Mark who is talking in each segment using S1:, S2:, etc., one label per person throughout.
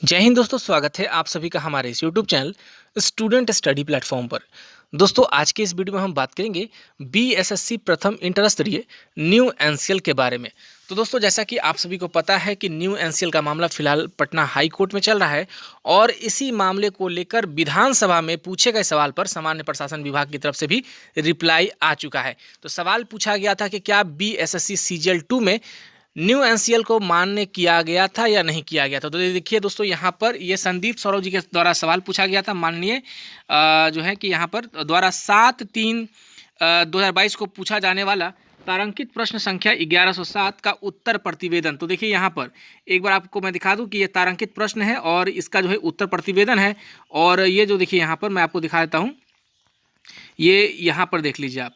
S1: जय हिंद दोस्तों, स्वागत है आप सभी का हमारे इस YouTube channel student study platform पर। दोस्तों, आज के इस वीडियो में हम बात करेंगे बीएसएससी प्रथम इंटर स्तरीय न्यू एनसीएल के बारे में। तो दोस्तों, जैसा कि आप सभी को पता है कि न्यू एनसीएल का मामला फिलहाल पटना हाई कोर्ट में चल रहा है और इसी मामले को लेकर विधानसभा में पूछे गए सवाल पर सामान्य प्रशासन विभाग की तरफ से भी रिप्लाई आ चुका है। तो सवाल पूछा गया था कि क्या बीएसएससी सीजीएल 2 में न्यू एनसीएल को मान्य किया गया था या नहीं किया गया था। तो देखिए दोस्तों, यहाँ पर ये संदीप सौरव जी के द्वारा सवाल पूछा गया था। माननीय जो है कि यहाँ पर द्वारा 7/3/2022 को पूछा जाने वाला तारांकित प्रश्न संख्या 1107 का उत्तर प्रतिवेदन। तो देखिए यहाँ पर एक बार आपको मैं दिखा दूं कि ये तारांकित प्रश्न है और इसका जो है उत्तर प्रतिवेदन है। और ये जो देखिए यहाँ पर मैं आपको दिखा देता हूँ, ये यहाँ पर देख लीजिए आप।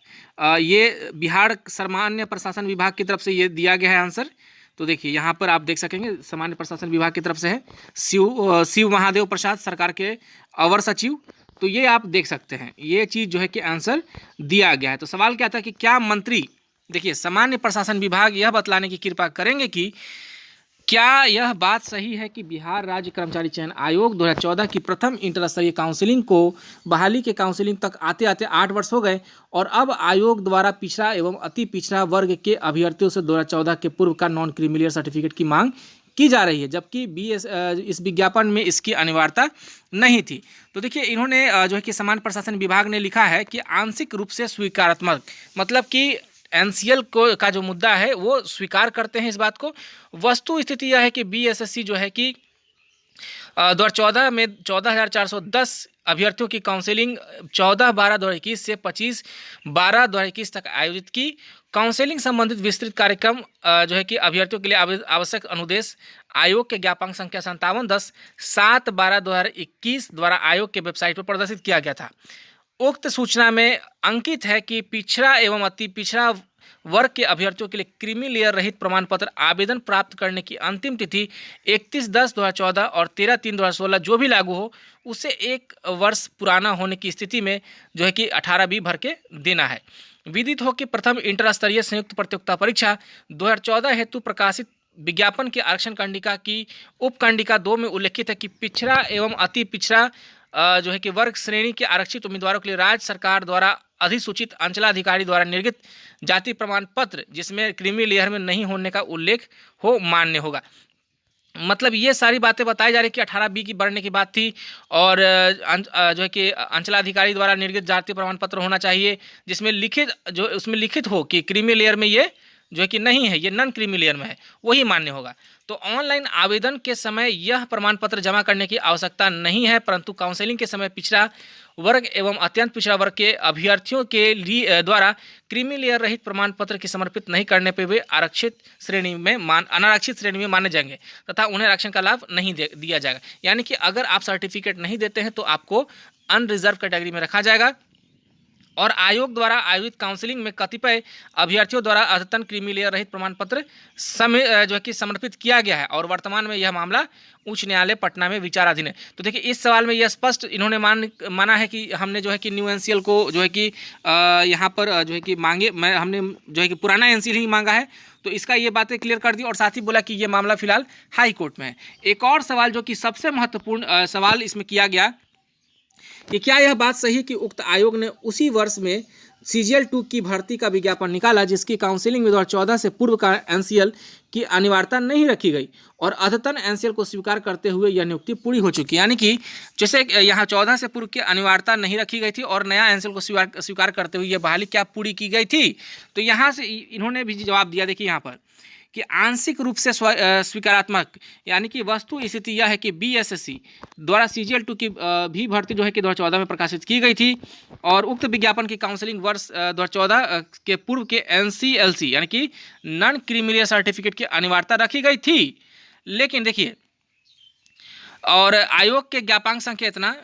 S1: ये बिहार सामान्य प्रशासन विभाग की तरफ से ये दिया गया है आंसर। तो देखिए यहाँ पर आप देख सकेंगे, सामान्य प्रशासन विभाग की तरफ से है, शिव महादेव प्रसाद सरकार के अवर सचिव। तो ये आप देख सकते हैं, ये चीज़ जो है कि आंसर दिया गया है। तो सवाल क्या था कि क्या मंत्री, देखिए सामान्य प्रशासन विभाग यह बतलाने की कृपा करेंगे कि क्या यह बात सही है कि बिहार राज्य कर्मचारी चयन आयोग 2014 की प्रथम इंटर स्तरीय काउंसिलिंग को बहाली के काउंसिलिंग तक आते आते 8 वर्ष हो गए और अब आयोग द्वारा पिछड़ा एवं अति पिछड़ा वर्ग के अभ्यर्थियों से 2014 के पूर्व का नॉन क्रीमिलियर सर्टिफिकेट की मांग की जा रही है, जबकि इस विज्ञापन में इसकी अनिवार्यता नहीं थी। तो देखिए इन्होंने जो है कि सामान्य प्रशासन विभाग ने लिखा है कि आंशिक रूप से स्वीकारात्मक, मतलब कि एनसीएल को का जो मुद्दा है वो स्वीकार करते हैं इस बात को। वस्तु स्थिति यह है कि बीएसएससी जो है कि 2014 में 14,410 अभ्यर्थियों की काउंसलिंग 14/12/2021 से 25/12/2021 तक आयोजित की। काउंसलिंग संबंधित विस्तृत कार्यक्रम जो है कि अभ्यर्थियों के लिए आवश्यक अनुदेश आयोग के ज्ञापांक संख्या 5710/7/12/2021 द्वारा आयोग के वेबसाइट पर प्रदर्शित किया गया था। उक्त सूचना में अंकित है कि पिछड़ा एवं अति पिछड़ा वर्ग के अभ्यर्थियों के लिए क्रीमी लेयर रहित प्रमाण पत्र आवेदन प्राप्त करने की अंतिम तिथि 31/10/2014 और 13/3/2016 जो भी लागू हो उससे 1 वर्ष पुराना होने की स्थिति में जो है कि 18B भर के देना है। विदित हो कि प्रथम इंटर स्तरीय संयुक्त प्रतियोगिता परीक्षा 2014 हेतु प्रकाशित विज्ञापन के आरक्षण कंडिका की उपकंडिका 2 में उल्लेखित है कि पिछड़ा एवं अति पिछड़ा जो है कि वर्ग श्रेणी के आरक्षित उम्मीदवारों के लिए राज्य सरकार द्वारा अधिसूचित अंचलाधिकारी द्वारा निर्गत जाति प्रमाण पत्र जिसमें क्रीमी लेयर में नहीं होने का उल्लेख हो मान्य होगा। मतलब ये सारी बातें बताई जा रही कि 18B की बढ़ने की बात थी और जो है कि अंचलाधिकारी द्वारा निर्गत जाति प्रमाण पत्र होना चाहिए जिसमें लिखित, जो उसमें लिखित हो कि क्रीमी लेयर में ये जो है कि नहीं है, ये नॉन क्रीमी लेयर में है, वही मान्य होगा। तो ऑनलाइन आवेदन के समय यह प्रमाण पत्र जमा करने की आवश्यकता नहीं है, परंतु काउंसलिंग के समय पिछड़ा वर्ग एवं अत्यंत पिछड़ा वर्ग के अभ्यर्थियों के लिए द्वारा क्रीमी लेयर रहित प्रमाण पत्र की समर्पित नहीं करने पर वे अनारक्षित श्रेणी में माने जाएंगे तथा उन्हें आरक्षण का लाभ नहीं दिया जाएगा। यानी कि अगर आप सर्टिफिकेट नहीं देते हैं तो आपको अनरिजर्व कैटेगरी में रखा जाएगा। और आयोग द्वारा आयोजित काउंसलिंग में कतिपय अभ्यर्थियों द्वारा अद्यतन क्रीमी लेयर रहित प्रमाण पत्र जो है कि समर्पित किया गया है और वर्तमान में यह मामला उच्च न्यायालय पटना में विचाराधीन है। तो देखिए इस सवाल में यह स्पष्ट इन्होंने माना है कि हमने जो है कि न्यू एनसीएल को जो है कि यहाँ पर जो है कि हमने जो है कि पुराना एनसीएल ही मांगा है। तो इसका ये बातें क्लियर कर दी और साथ ही बोला कि ये मामला फिलहाल हाई कोर्ट में है। एक और सवाल जो कि सबसे महत्वपूर्ण सवाल इसमें किया गया कि क्या यह बात सही कि उक्त आयोग ने उसी वर्ष में सीजीएल 2 की भर्ती का विज्ञापन निकाला जिसकी काउंसलिंग में 2014 से पूर्व का एनसीएल की अनिवार्यता नहीं रखी गई और अद्यतन एनसीएल को स्वीकार करते हुए यह नियुक्ति पूरी हो चुकी। यानी कि जैसे यहाँ 14 से पूर्व की अनिवार्यता नहीं रखी गई थी और नया एनसीएल को स्वीकार करते हुए यह बहाली क्या पूरी की गई थी। तो यहाँ से इन्होंने भी जवाब दिया, देखिए यहाँ पर कि आंशिक रूप से स्वीकारात्मक, यानी कि वस्तु स्थिति यह है कि बीएसएससी द्वारा सीजीएल 2 की भी भर्ती जो है कि 2014 में प्रकाशित की गई थी और उक्त विज्ञापन की काउंसलिंग वर्ष 2014 के पूर्व के एनसीएलसी यानी कि नॉन क्रीमिलियर सर्टिफिकेट की अनिवार्यता रखी गई थी। लेकिन देखिए और आयोग के ज्ञापांक संख्या इतना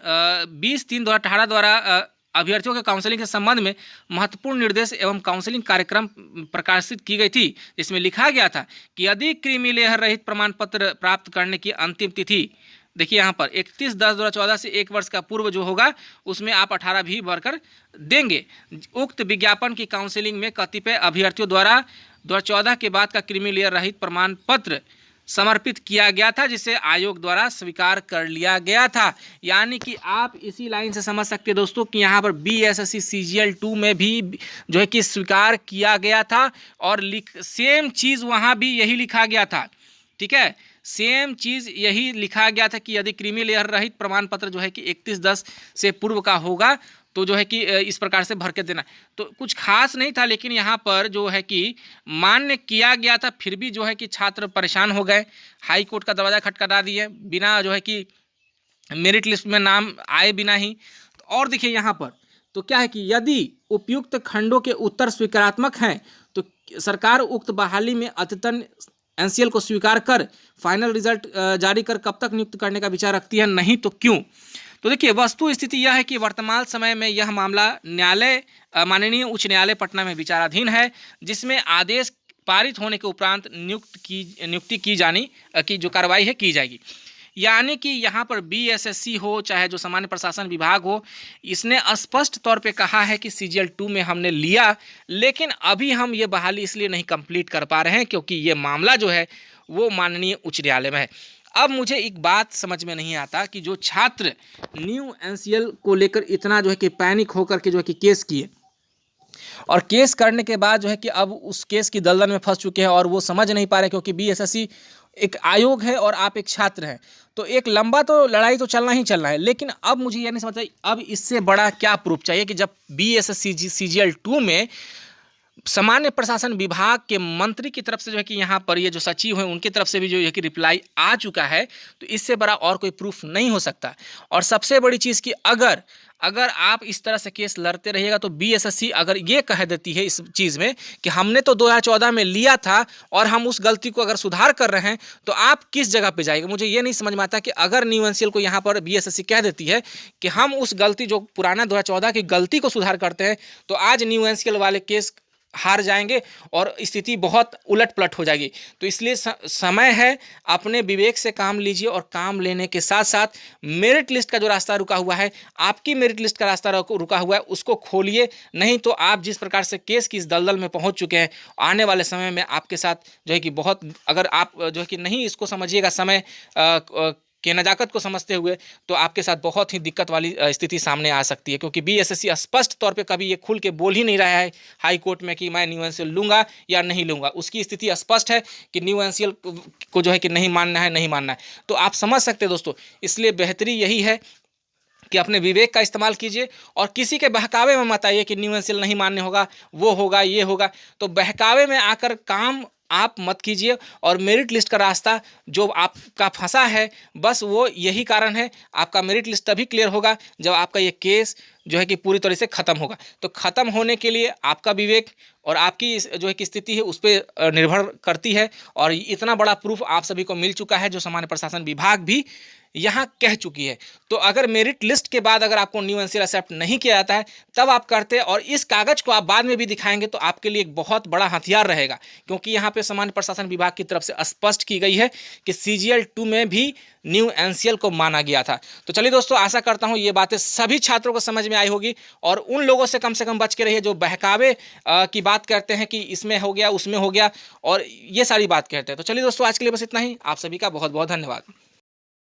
S1: 20/3/2018 द्वारा अभ्यर्थियों के काउंसलिंग के संबंध में महत्वपूर्ण निर्देश एवं काउंसलिंग कार्यक्रम प्रकाशित की गई थी जिसमें लिखा गया था कि यदि क्रीमी लेयर रहित प्रमाण पत्र प्राप्त करने की अंतिम तिथि, देखिए यहाँ पर 31/10/2014 से 1 वर्ष का पूर्व जो होगा उसमें आप 18B भरकर देंगे। उक्त विज्ञापन की काउंसलिंग में कतिपय अभ्यर्थियों द्वारा 2014 के बाद का क्रीमी लेयर रहित प्रमाण पत्र समर्पित किया गया था, जिसे आयोग द्वारा स्वीकार कर लिया गया था। यानी कि आप इसी लाइन से समझ सकते हैं दोस्तों कि यहाँ पर BSSC CGL 2 में भी जो है कि स्वीकार किया गया था और सेम चीज़ वहाँ भी यही लिखा गया था। ठीक है, सेम चीज़ यही लिखा गया था कि यदि क्रीमी लेयर रहित प्रमाण पत्र जो है कि 31/10 से पूर्व का होगा तो जो है कि इस प्रकार से भर के देना। तो कुछ खास नहीं था, लेकिन यहाँ पर जो है कि मान्य किया गया था, फिर भी जो है कि छात्र परेशान हो गए, हाई कोर्ट का दरवाज़ा खटखटा दिए बिना जो है कि मेरिट लिस्ट में नाम आए बिना ही। और देखिए यहाँ पर तो क्या है कि यदि उपयुक्त खंडों के उत्तर स्वीकारात्मक हैं तो सरकार उक्त बहाली में अद्यतन NCL को स्वीकार कर फाइनल रिजल्ट जारी कर कब तक नियुक्त करने का विचार रखती है, नहीं तो क्यों। तो देखिए वस्तु स्थिति यह है कि वर्तमान समय में यह मामला न्यायालय माननीय उच्च न्यायालय पटना में विचाराधीन है, जिसमें आदेश पारित होने के उपरांत नियुक्ति की जो कार्रवाई है की जाएगी। यानी कि यहाँ पर BSSC हो चाहे जो सामान्य प्रशासन विभाग हो, इसने स्पष्ट तौर पे कहा है कि CGL 2 में हमने लिया, लेकिन अभी हम ये बहाली इसलिए नहीं कंप्लीट कर पा रहे हैं क्योंकि ये मामला जो है वो माननीय उच्च न्यायालय में है। अब मुझे एक बात समझ में नहीं आता कि जो छात्र न्यू NCL को लेकर इतना जो है कि पैनिक होकर के जो है कि केस किए और केस करने के बाद जो है कि अब उस केस की दलदल में फंस चुके हैं और वो समझ नहीं पा रहे, क्योंकि BSSC एक आयोग है और आप एक छात्र हैं, तो एक लंबा तो लड़ाई तो चलना ही चलना है। लेकिन अब मुझे ये नहीं समझ आता अब इससे बड़ा क्या प्रूफ चाहिए कि जब BSSC CGL 2 में सामान्य प्रशासन विभाग के मंत्री की तरफ से जो है कि यहाँ पर ये जो सचिव हैं उनकी तरफ से भी जो है कि रिप्लाई आ चुका है, तो इससे बड़ा और कोई प्रूफ नहीं हो सकता। और सबसे बड़ी चीज़ कि अगर आप इस तरह से केस लड़ते रहिएगा तो BSSC अगर ये कह देती है इस चीज़ में कि हमने तो 2014 में लिया था और हम उस गलती को अगर सुधार कर रहे हैं, तो आप किस जगह पे जाएंगे। मुझे ये नहीं समझ में आता कि अगर न्यू NCL को यहाँ पर BSSC कह देती है कि हम उस गलती जो पुराना 2014 की गलती को सुधार करते हैं, तो आज न्यू NCL वाले केस हार जाएंगे और स्थिति बहुत उलट पलट हो जाएगी। तो इसलिए समय है, अपने विवेक से काम लीजिए और काम लेने के साथ साथ मेरिट लिस्ट का जो रास्ता रुका हुआ है, आपकी मेरिट लिस्ट का रास्ता रुका हुआ है, उसको खोलिए। नहीं तो आप जिस प्रकार से केस की इस दलदल में पहुंच चुके हैं, आने वाले समय में आपके साथ जो है कि बहुत, अगर आप जो है कि नहीं इसको समझिएगा समय के नज़ाकत को समझते हुए, तो आपके साथ बहुत ही दिक्कत वाली स्थिति सामने आ सकती है। क्योंकि BSSC स्पष्ट तौर पे कभी ये खुल के बोल ही नहीं रहा है हाई कोर्ट में कि मैं न्यू NCL लूँगा या नहीं लूँगा। उसकी स्थिति स्पष्ट है कि न्यू NCL को जो है कि नहीं मानना है। तो आप समझ सकते हैं दोस्तों, इसलिए बेहतरी यही है कि अपने विवेक का इस्तेमाल कीजिए और किसी के बहकावे में मत आइए कि न्यू NCL नहीं मान्य होगा, वो होगा, ये होगा। तो बहकावे में आकर काम आप मत कीजिए और मेरिट लिस्ट का रास्ता जो आपका फंसा है, बस वो यही कारण है। आपका मेरिट लिस्ट तभी क्लियर होगा जब आपका ये केस जो है कि पूरी तरह से ख़त्म होगा। तो ख़त्म होने के लिए आपका विवेक और आपकी जो है कि स्थिति है उस पर निर्भर करती है। और इतना बड़ा प्रूफ आप सभी को मिल चुका है जो सामान्य प्रशासन विभाग भी यहाँ कह चुकी है। तो अगर मेरिट लिस्ट के बाद अगर आपको न्यू NCL एक्सेप्ट नहीं किया जाता है, तब आप करते हैं और इस कागज़ को आप बाद में भी दिखाएंगे तो आपके लिए एक बहुत बड़ा हथियार रहेगा। क्योंकि यहाँ पे सामान्य प्रशासन विभाग की तरफ से स्पष्ट की गई है कि CGL 2 में भी न्यू NCL को माना गया था। तो चलिए दोस्तों, आशा करता हूँ ये बातें सभी छात्रों को समझ में आई होगी और उन लोगों से कम बच के रहिए जो बहकावे की बात करते हैं कि इसमें हो गया, उसमें हो गया और ये सारी बात कहते हैं। तो चलिए दोस्तों, आज के लिए बस इतना ही। आप सभी का बहुत बहुत धन्यवाद।